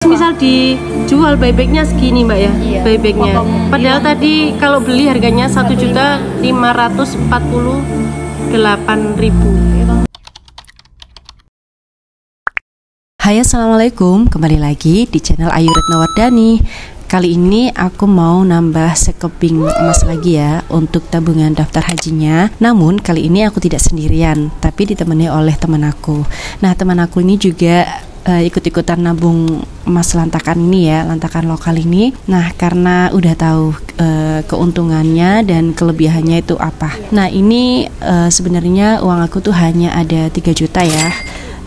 Misal dijual buybacknya segini mbak ya, Iya, buybacknya. Padahal tadi kalau beli harganya 1.548.000. Hai, assalamualaikum, kembali lagi di channel Ayu Retnawardani. Kali ini aku mau nambah sekeping emas lagi ya untuk tabungan daftar hajinya. Namun kali ini aku tidak sendirian, tapi ditemani oleh teman aku. Nah, teman aku ini juga ikut-ikutan nabung emas lantakan ini ya, lantakan lokal ini. Nah, karena udah tahu keuntungannya dan kelebihannya itu apa. Nah, ini sebenarnya uang aku tuh hanya ada 3 juta ya.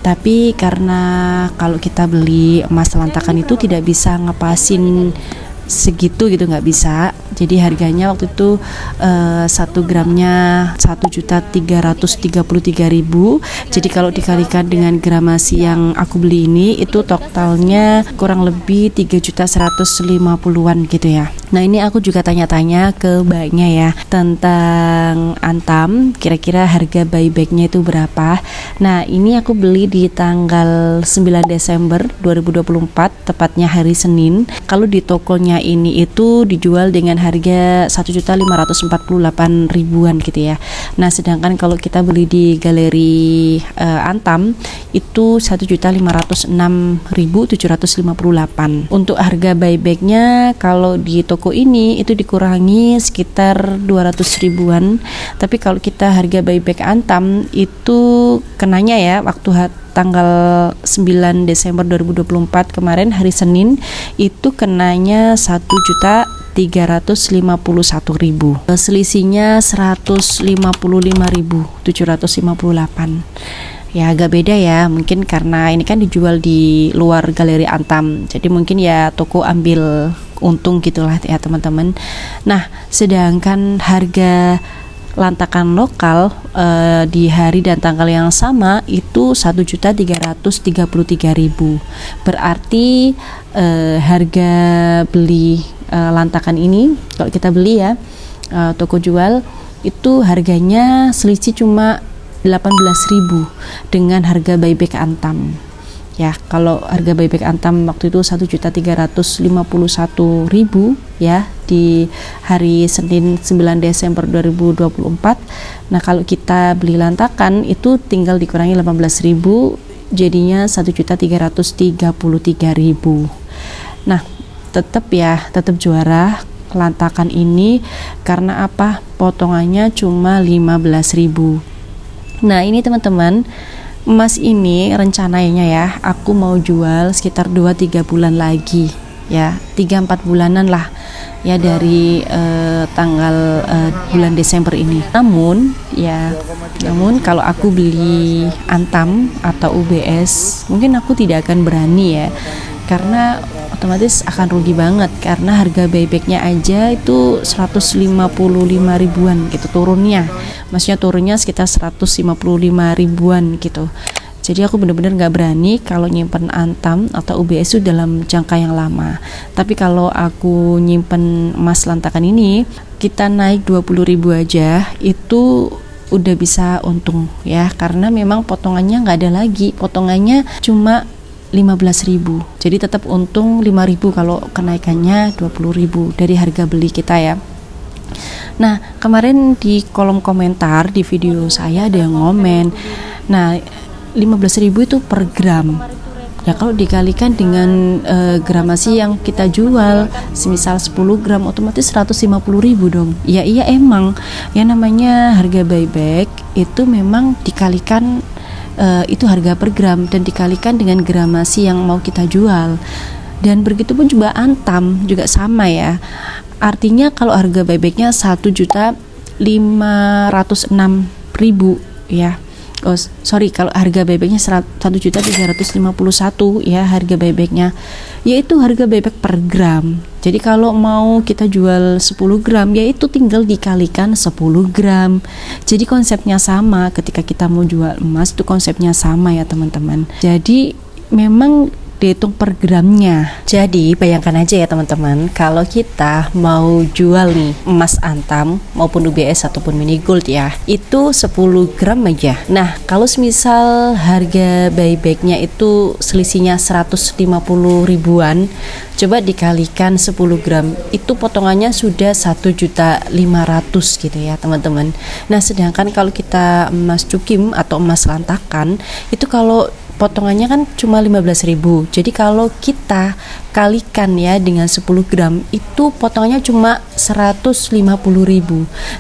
Tapi karena kalau kita beli emas lantakan itu tidak bisa ngepasin segitu gitu, nggak bisa. Jadi harganya waktu itu 1 gramnya 1.333.000. Jadi kalau dikalikan dengan gramasi yang aku beli ini, itu totalnya kurang lebih 3.150.000-an gitu ya. Nah, ini aku juga tanya-tanya ke mbaknya ya tentang Antam, kira-kira harga buybacknya itu berapa. Nah, ini aku beli di tanggal 9 Desember 2024, tepatnya hari Senin. Kalau di tokonya ini itu dijual dengan harga 1.548.000-an gitu ya. Nah, sedangkan kalau kita beli di galeri Antam itu 1.506.758. Untuk harga buybacknya kalau di toko ini itu dikurangi sekitar 200 ribuan. Tapi kalau kita harga buyback Antam itu kenanya ya waktu tanggal 9 Desember 2024 kemarin hari Senin itu kenanya 1.351.000. Selisihnya 155.758. Ya agak beda ya, mungkin karena ini kan dijual di luar galeri Antam, jadi mungkin ya toko ambil untung gitulah ya teman-teman. Nah, sedangkan harga lantakan lokal di hari dan tanggal yang sama itu 1.333.000. Berarti harga beli lantakan ini kalau kita beli ya toko jual itu harganya selisih cuma 18.000 dengan harga buyback Antam. Ya, kalau harga buyback Antam waktu itu 1.351.000 ya di hari Senin 9 Desember 2024. Nah, kalau kita beli lantakan itu tinggal dikurangi 18.000 jadinya 1.333.000. Nah, tetap juara lantakan ini karena apa? Potongannya cuma 15.000. Nah, ini teman-teman, emas ini rencananya ya aku mau jual sekitar 2-3 bulan lagi ya, 3-4 bulanan lah ya dari tanggal bulan Desember ini. Namun kalau aku beli Antam atau UBS mungkin aku tidak akan berani ya, karena otomatis akan rugi banget karena harga buybacknya aja itu 155 ribuan gitu turunnya. Maksudnya turunnya sekitar 155 ribuan gitu. Jadi aku benar-benar nggak berani kalau nyimpen Antam atau UBS itu dalam jangka yang lama. Tapi kalau aku nyimpen emas lantakan ini, kita naik 20.000 aja itu udah bisa untung ya, karena memang potongannya nggak ada lagi, potongannya cuma 15.000. Jadi tetap untung 5.000 kalau kenaikannya 20.000 dari harga beli kita ya. Nah, kemarin di kolom komentar di video saya ada yang ngomen. Nah, 15.000 itu per gram. Ya kalau dikalikan dengan gramasi yang kita jual, semisal 10 gram otomatis 150.000 dong. Ya iya emang, ya namanya harga buyback itu memang dikalikan itu harga per gram dan dikalikan dengan gramasi yang mau kita jual. Dan begitu pun juga Antam juga sama ya. Artinya kalau harga buybacknya 1.506.000 ya. Oh sorry, kalau harga buybacknya 1.351 ya harga buybacknya, yaitu harga buyback per gram. Jadi kalau mau kita jual 10 gram yaitu tinggal dikalikan 10 gram. Jadi konsepnya sama, ketika kita mau jual emas itu konsepnya sama ya teman-teman. Jadi memang dihitung per gramnya. Jadi bayangkan aja ya teman-teman, kalau kita mau jual nih emas antam maupun UBS ataupun mini gold ya, itu 10 gram aja. Nah kalau misal harga buybacknya itu selisihnya 150 ribuan, coba dikalikan 10 gram, itu potongannya sudah 1.500.000 gitu ya teman-teman. Nah sedangkan kalau kita emas cukim atau emas lantakan, itu kalau potongannya kan cuma 15.000. Jadi kalau kita kalikan ya dengan 10 gram, itu potongannya cuma 150.000.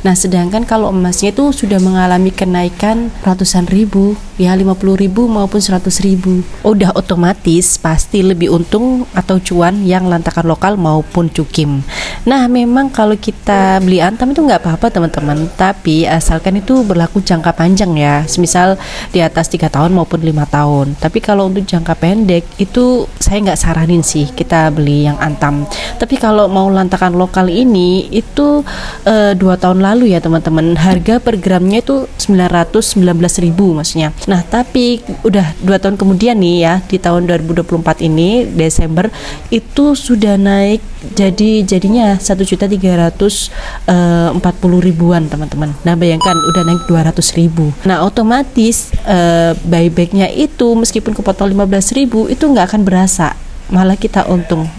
Nah sedangkan kalau emasnya itu sudah mengalami kenaikan ratusan ribu ya, 50.000 maupun 100.000. Udah otomatis pasti lebih untung atau cuan yang lantakan lokal maupun cukim. Nah memang kalau kita beli antam itu nggak apa-apa teman-teman, tapi asalkan itu berlaku jangka panjang ya, semisal di atas 3 tahun maupun 5 tahun. Tapi kalau untuk jangka pendek itu saya nggak saranin sih kita beli yang antam. Tapi kalau mau lantakan lokal ini itu 2 tahun lalu ya teman-teman, harga per gramnya itu 919.000 maksudnya. Nah tapi udah 2 tahun kemudian nih ya, di tahun 2024 ini Desember itu sudah naik jadinya 1.340.000-an teman-teman. Nah bayangkan udah naik 200.000. Nah otomatis buybacknya itu meskipun kepotong 15.000 itu nggak akan berasa, malah kita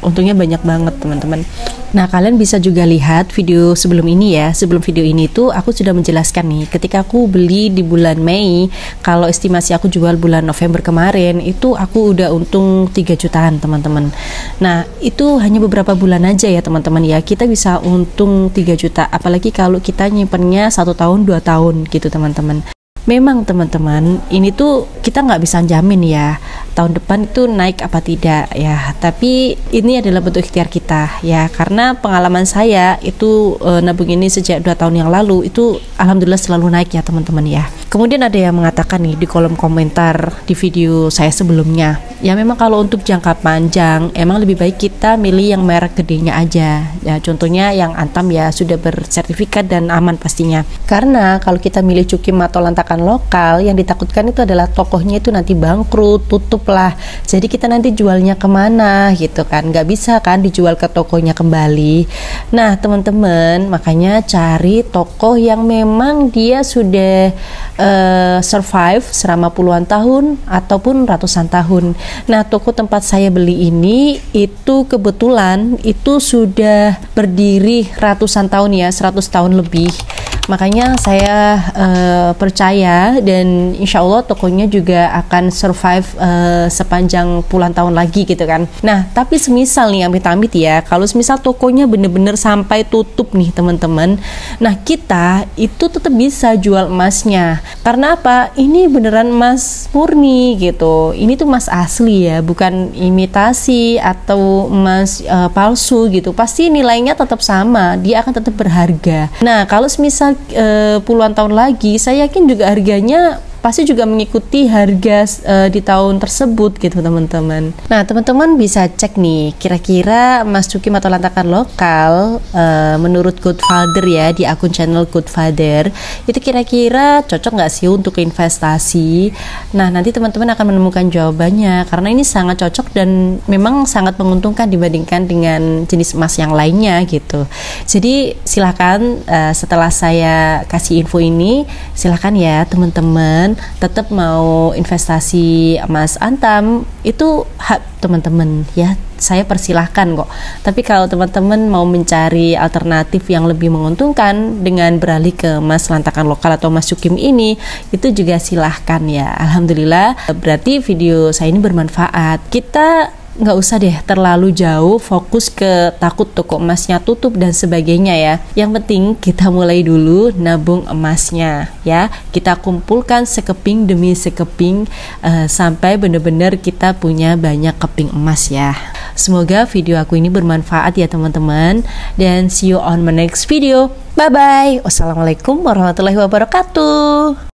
untungnya banyak banget teman-teman. Nah kalian bisa juga lihat video sebelum ini ya. Sebelum video ini tuh aku sudah menjelaskan nih, ketika aku beli di bulan Mei, kalau estimasi aku jual bulan November kemarin itu aku udah untung 3 jutaan teman-teman. Nah itu hanya beberapa bulan aja ya teman-teman ya, kita bisa untung 3 juta, apalagi kalau kita nyimpennya 1 tahun 2 tahun gitu teman-teman. Memang teman-teman, ini tuh kita nggak bisa jamin ya tahun depan itu naik apa tidak ya, tapi ini adalah bentuk ikhtiar kita ya, karena pengalaman saya itu nabung ini sejak 2 tahun yang lalu itu alhamdulillah selalu naik ya teman-teman ya. Kemudian ada yang mengatakan nih di kolom komentar di video saya sebelumnya, ya memang kalau untuk jangka panjang emang lebih baik kita milih yang merek gedenya aja ya, contohnya yang antam ya, sudah bersertifikat dan aman pastinya. Karena kalau kita milih cukim atau lantakan lokal, yang ditakutkan itu adalah tokohnya itu nanti bangkrut, tutup lah. Jadi kita nanti jualnya kemana gitu kan, nggak bisa kan dijual ke tokonya kembali. Nah teman-teman, makanya cari toko yang memang dia sudah survive selama puluhan tahun ataupun ratusan tahun. Nah toko tempat saya beli ini itu kebetulan itu sudah berdiri ratusan tahun ya, 100 tahun lebih. Makanya saya percaya dan insya Allah tokonya juga akan survive sepanjang puluhan tahun lagi gitu kan. Nah tapi semisal nih amit-amit ya, kalau semisal tokonya bener-bener sampai tutup nih teman-teman, nah kita itu tetap bisa jual emasnya. Karena apa? Ini beneran emas murni gitu, ini tuh emas asli ya, bukan imitasi atau emas palsu gitu. Pasti nilainya tetap sama, dia akan tetap berharga. Nah kalau semisal puluhan tahun lagi, saya yakin juga harganya pasti juga mengikuti harga di tahun tersebut gitu teman-teman. Nah teman-teman bisa cek nih, kira-kira emas cukim atau lantakan lokal menurut Godfather ya, di akun channel Godfather itu kira-kira cocok nggak sih untuk investasi. Nah nanti teman-teman akan menemukan jawabannya, karena ini sangat cocok dan memang sangat menguntungkan dibandingkan dengan jenis emas yang lainnya gitu. Jadi silakan setelah saya kasih info ini, silakan ya teman-teman tetap mau investasi emas antam, itu hak teman-teman ya, saya persilahkan kok. Tapi kalau teman-teman mau mencari alternatif yang lebih menguntungkan dengan beralih ke emas lantakan lokal atau emas cukim ini, itu juga silahkan ya. Alhamdulillah berarti video saya ini bermanfaat. Kita nggak usah deh terlalu jauh fokus ke takut toko emasnya tutup dan sebagainya ya. Yang penting kita mulai dulu nabung emasnya ya. Kita kumpulkan sekeping demi sekeping sampai benar-benar kita punya banyak keping emas ya. Semoga video aku ini bermanfaat ya teman-teman, dan see you on my next video. Bye bye. Wassalamualaikum warahmatullahi wabarakatuh.